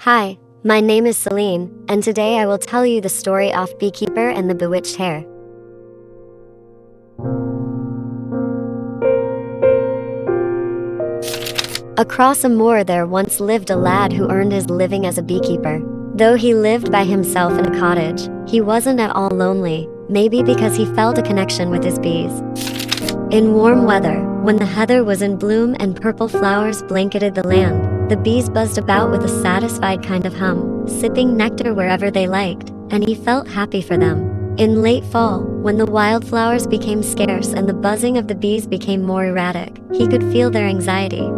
Hi, my name is Celine, and today I will tell you the story of Beekeeper and the Bewitched Hare. Across a moor there once lived a lad who earned his living as a beekeeper. Though he lived by himself in a cottage, he wasn't at all lonely, maybe because he felt a connection with his bees. In warm weather, when the heather was in bloom and purple flowers blanketed the land, the bees buzzed about with a satisfied kind of hum, sipping nectar wherever they liked, and he felt happy for them. In late fall, when the wildflowers became scarce and the buzzing of the bees became more erratic, he could feel their anxiety.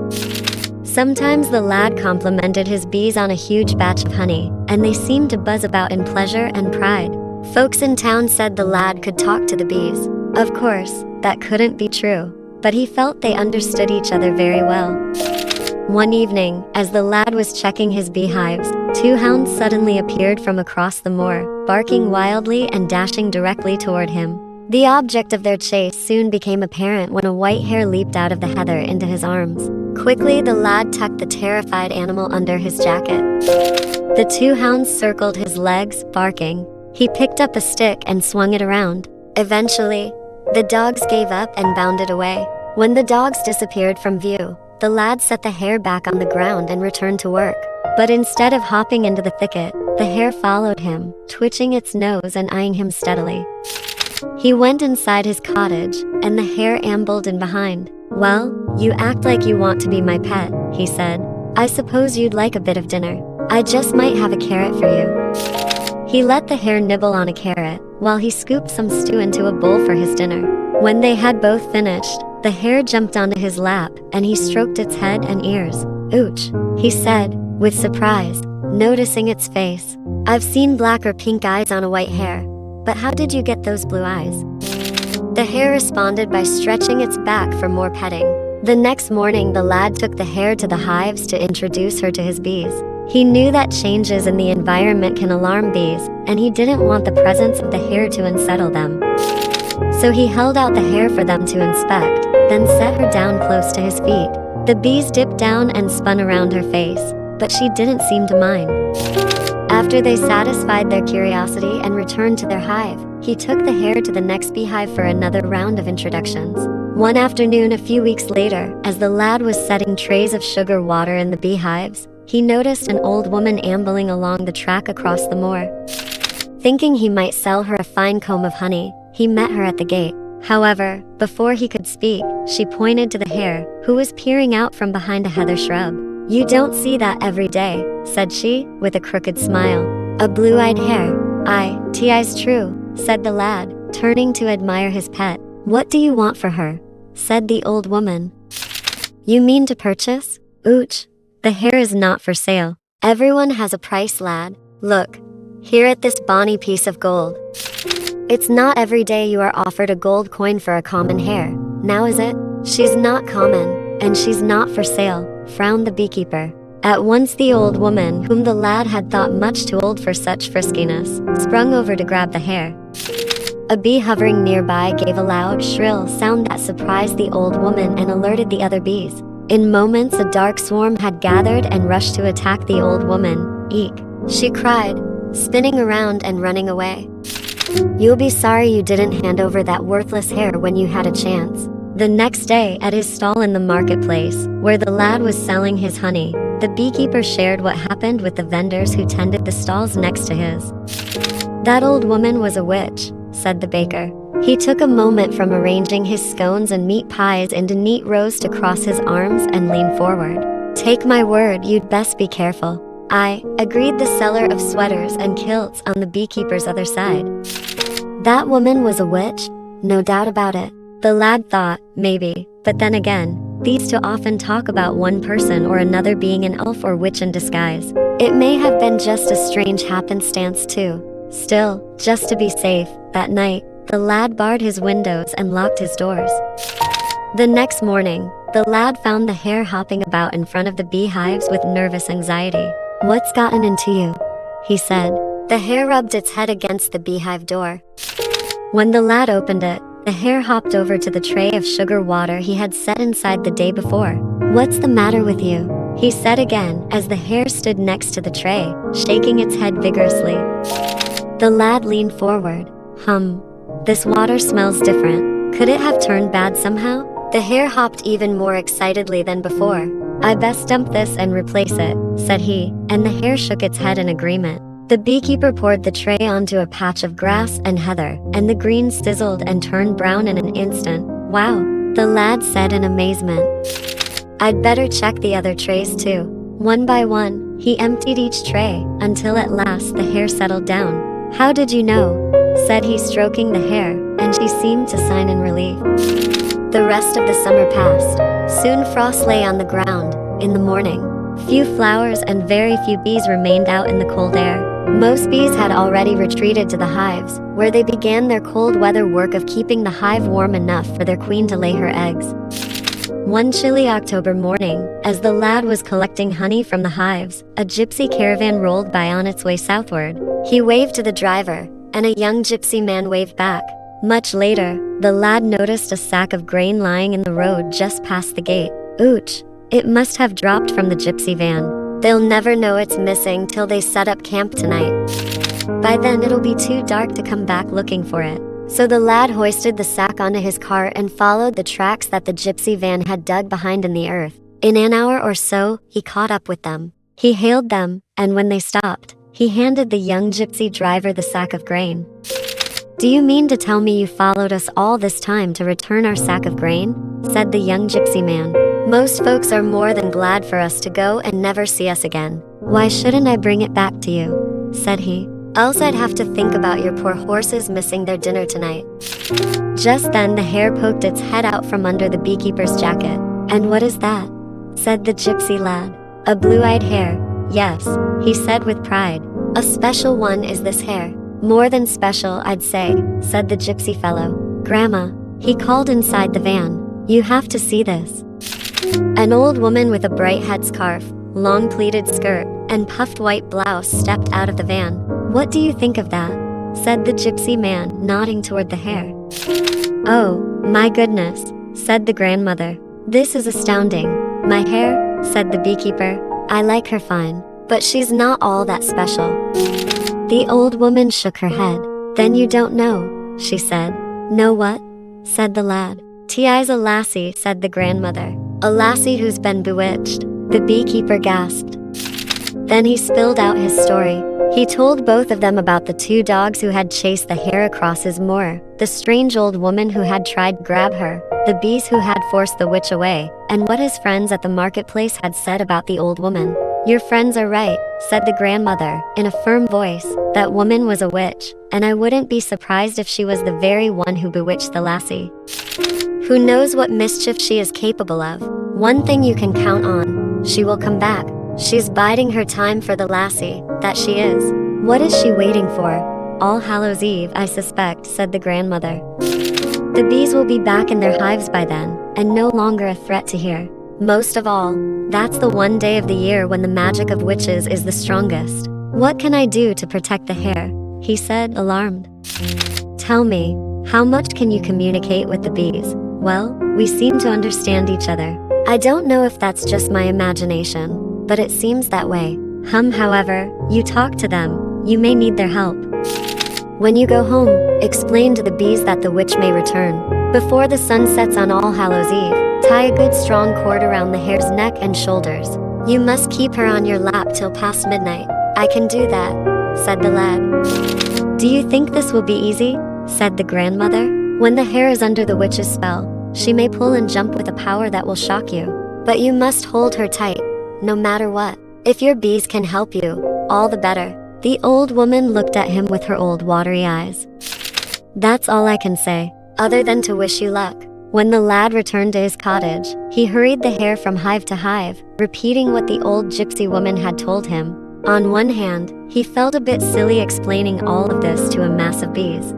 Sometimes the lad complimented his bees on a huge batch of honey, and they seemed to buzz about in pleasure and pride. Folks in town said the lad could talk to the bees. Of course, that couldn't be true, but he felt they understood each other very well. One evening, as the lad was checking his beehives, two hounds suddenly appeared from across the moor, barking wildly and dashing directly toward him. The object of their chase soon became apparent when a white hare leaped out of the heather into his arms. Quickly, the lad tucked the terrified animal under his jacket. The two hounds circled his legs, barking. He picked up a stick and swung it around. Eventually, the dogs gave up and bounded away. When the dogs disappeared from view, the lad set the hare back on the ground and returned to work. But instead of hopping into the thicket, the hare followed him, twitching its nose and eyeing him steadily. He went inside his cottage, and the hare ambled in behind. "Well, you act like you want to be my pet," he said. "I suppose you'd like a bit of dinner. I just might have a carrot for you." He let the hare nibble on a carrot, while he scooped some stew into a bowl for his dinner. When they had both finished, the hare jumped onto his lap, and he stroked its head and ears. "Ooch," he said, with surprise, noticing its face. "I've seen black or pink eyes on a white hare, but how did you get those blue eyes?" The hare responded by stretching its back for more petting. The next morning, the lad took the hare to the hives to introduce her to his bees. He knew that changes in the environment can alarm bees, and he didn't want the presence of the hare to unsettle them. So he held out the hare for them to inspect, then set her down close to his feet. The bees dipped down and spun around her face, but she didn't seem to mind. After they satisfied their curiosity and returned to their hive, he took the hare to the next beehive for another round of introductions. One afternoon a few weeks later, as the lad was setting trays of sugar water in the beehives, he noticed an old woman ambling along the track across the moor. Thinking he might sell her a fine comb of honey, he met her at the gate. However, before he could speak, she pointed to the hare, who was peering out from behind a heather shrub. "You don't see that every day," said she, with a crooked smile. "A blue-eyed hare." "'Tis true," said the lad, turning to admire his pet. "What do you want for her?" said the old woman. "You mean to purchase?" "Ooch. The hare is not for sale. Everyone has a price, lad. Look, here at this bonny piece of gold. It's not every day you are offered a gold coin for a common hare, now is it?" "She's not common, and she's not for sale," frowned the beekeeper. At once the old woman, whom the lad had thought much too old for such friskiness, sprung over to grab the hare. A bee hovering nearby gave a loud, shrill sound that surprised the old woman and alerted the other bees. In moments, a dark swarm had gathered and rushed to attack the old woman. "Eek!" she cried, spinning around and running away. "You'll be sorry you didn't hand over that worthless hare when you had a chance." The next day, at his stall in the marketplace, where the lad was selling his honey, the beekeeper shared what happened with the vendors who tended the stalls next to his. "That old woman was a witch," said the baker. He took a moment from arranging his scones and meat pies into neat rows to cross his arms and lean forward. "Take my word, you'd best be careful." Agreed the seller of sweaters and kilts on the beekeeper's other side. That woman was a witch? No doubt about it. The lad thought, maybe, but then again, these two often talk about one person or another being an elf or witch in disguise. It may have been just a strange happenstance too. Still, just to be safe, that night, the lad barred his windows and locked his doors. The next morning, the lad found the hare hopping about in front of the beehives with nervous anxiety. "What's gotten into you?" he said. The hare rubbed its head against the beehive door. When the lad opened it, the hare hopped over to the tray of sugar water he had set inside the day before. "What's the matter with you?" he said again as the hare stood next to the tray, shaking its head vigorously. The lad leaned forward. This water smells different. Could it have turned bad somehow? The hare hopped even more excitedly than before. I best dump this and replace it, said he, and the hare shook its head in agreement. The beekeeper poured the tray onto a patch of grass and heather, and the green sizzled and turned brown in an instant. Wow, the lad said in amazement. I'd better check the other trays too. One by one, he emptied each tray, until at last the hare settled down. How did you know? Said he, stroking the hare, and she seemed to sigh in relief. The rest of the summer passed. Soon frost lay on the ground. In the morning, few flowers and very few bees remained out in the cold air. Most bees had already retreated to the hives, where they began their cold weather work of keeping the hive warm enough for their queen to lay her eggs. One chilly October morning, as the lad was collecting honey from the hives, a gypsy caravan rolled by on its way southward. He waved to the driver, and a young gypsy man waved back. Much later, the lad noticed a sack of grain lying in the road just past the gate. Ooch! It must have dropped from the gypsy van. They'll never know it's missing till they set up camp tonight. By then it'll be too dark to come back looking for it. So the lad hoisted the sack onto his cart and followed the tracks that the gypsy van had dug behind in the earth. In an hour or so, he caught up with them. He hailed them, and when they stopped, he handed the young gypsy driver the sack of grain. Do you mean to tell me you followed us all this time to return our sack of grain? Said the young gypsy man. Most folks are more than glad for us to go and never see us again. Why shouldn't I bring it back to you? Said he. Else I'd have to think about your poor horses missing their dinner tonight. Just then the hare poked its head out from under the beekeeper's jacket. And what is that? Said the gypsy lad. A blue-eyed hare. Yes, he said with pride. A special one is this hare. More than special, I'd say, said the gypsy fellow. Grandma, he called inside the van. You have to see this. An old woman with a bright headscarf, long pleated skirt, and puffed white blouse stepped out of the van. What do you think of that? Said the gypsy man, nodding toward the hare. Oh, my goodness, said the grandmother. This is astounding. My hare, said the beekeeper. I like her fine, but she's not all that special. The old woman shook her head. Then you don't know, she said. Know what? Said the lad. Ti's a lassie, said the grandmother. A lassie who's been bewitched. The beekeeper gasped. Then he spilled out his story. He told both of them about the two dogs who had chased the hare across his moor, the strange old woman who had tried to grab her, the bees who had forced the witch away, and what his friends at the marketplace had said about the old woman. Your friends are right, said the grandmother, in a firm voice. That woman was a witch, and I wouldn't be surprised if she was the very one who bewitched the lassie. Who knows what mischief she is capable of? One thing you can count on, she will come back. She's biding her time for the lassie, that she is. What is she waiting for? All Hallows Eve, I suspect, said the grandmother. The bees will be back in their hives by then, and no longer a threat to here. Most of all, that's the one day of the year when the magic of witches is the strongest. What can I do to protect the hare? He said, alarmed. Tell me, how much can you communicate with the bees? Well, we seem to understand each other. I don't know if that's just my imagination, but it seems that way. However, you talk to them, you may need their help. When you go home, explain to the bees that the witch may return. Before the sun sets on All Hallows Eve, tie a good strong cord around the hare's neck and shoulders. You must keep her on your lap till past midnight. I can do that, said the lad. Do you think this will be easy? Said the grandmother. When the hare is under the witch's spell, she may pull and jump with a power that will shock you. But you must hold her tight, no matter what. If your bees can help you, all the better. The old woman looked at him with her old watery eyes. That's all I can say, other than to wish you luck. When the lad returned to his cottage, he hurried the hare from hive to hive, repeating what the old gypsy woman had told him. On one hand, he felt a bit silly explaining all of this to a mass of bees.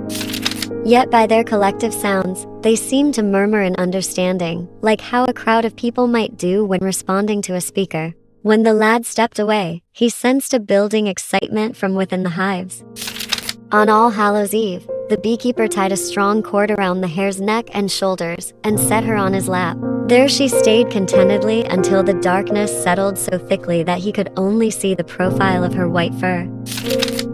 Yet by their collective sounds, they seemed to murmur in understanding, like how a crowd of people might do when responding to a speaker. When the lad stepped away, he sensed a building excitement from within the hives. On All Hallows Eve, the beekeeper tied a strong cord around the hare's neck and shoulders and set her on his lap. There she stayed contentedly until the darkness settled so thickly that he could only see the profile of her white fur.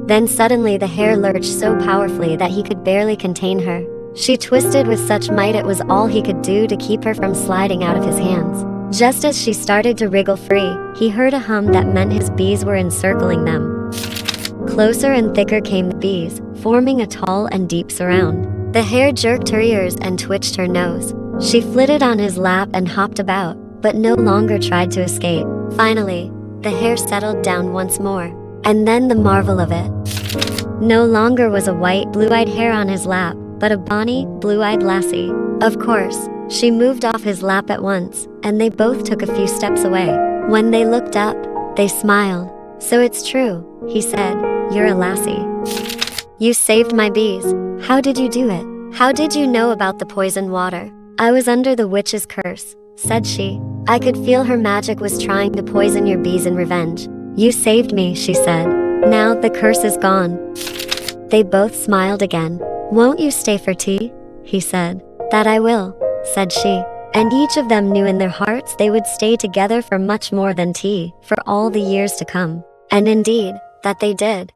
Then suddenly the hare lurched so powerfully that he could barely contain her. She twisted with such might it was all he could do to keep her from sliding out of his hands. Just as she started to wriggle free, he heard a hum that meant his bees were encircling them. Closer and thicker came the bees, forming a tall and deep surround. The hare jerked her ears and twitched her nose. She flitted on his lap and hopped about, but no longer tried to escape. Finally, the hare settled down once more. And then the marvel of it. No longer was a white, blue-eyed hare on his lap, but a bonny, blue-eyed lassie. Of course, she moved off his lap at once, and they both took a few steps away. When they looked up, they smiled. "So it's true," he said, "you're a lassie. You saved my bees. How did you do it? How did you know about the poisoned water?" "I was under the witch's curse," said she. "I could feel her magic was trying to poison your bees in revenge. You saved me," she said. "Now the curse is gone." They both smiled again. "Won't you stay for tea?" he said. "That I will," said she. And each of them knew in their hearts they would stay together for much more than tea, for all the years to come. And indeed, that they did.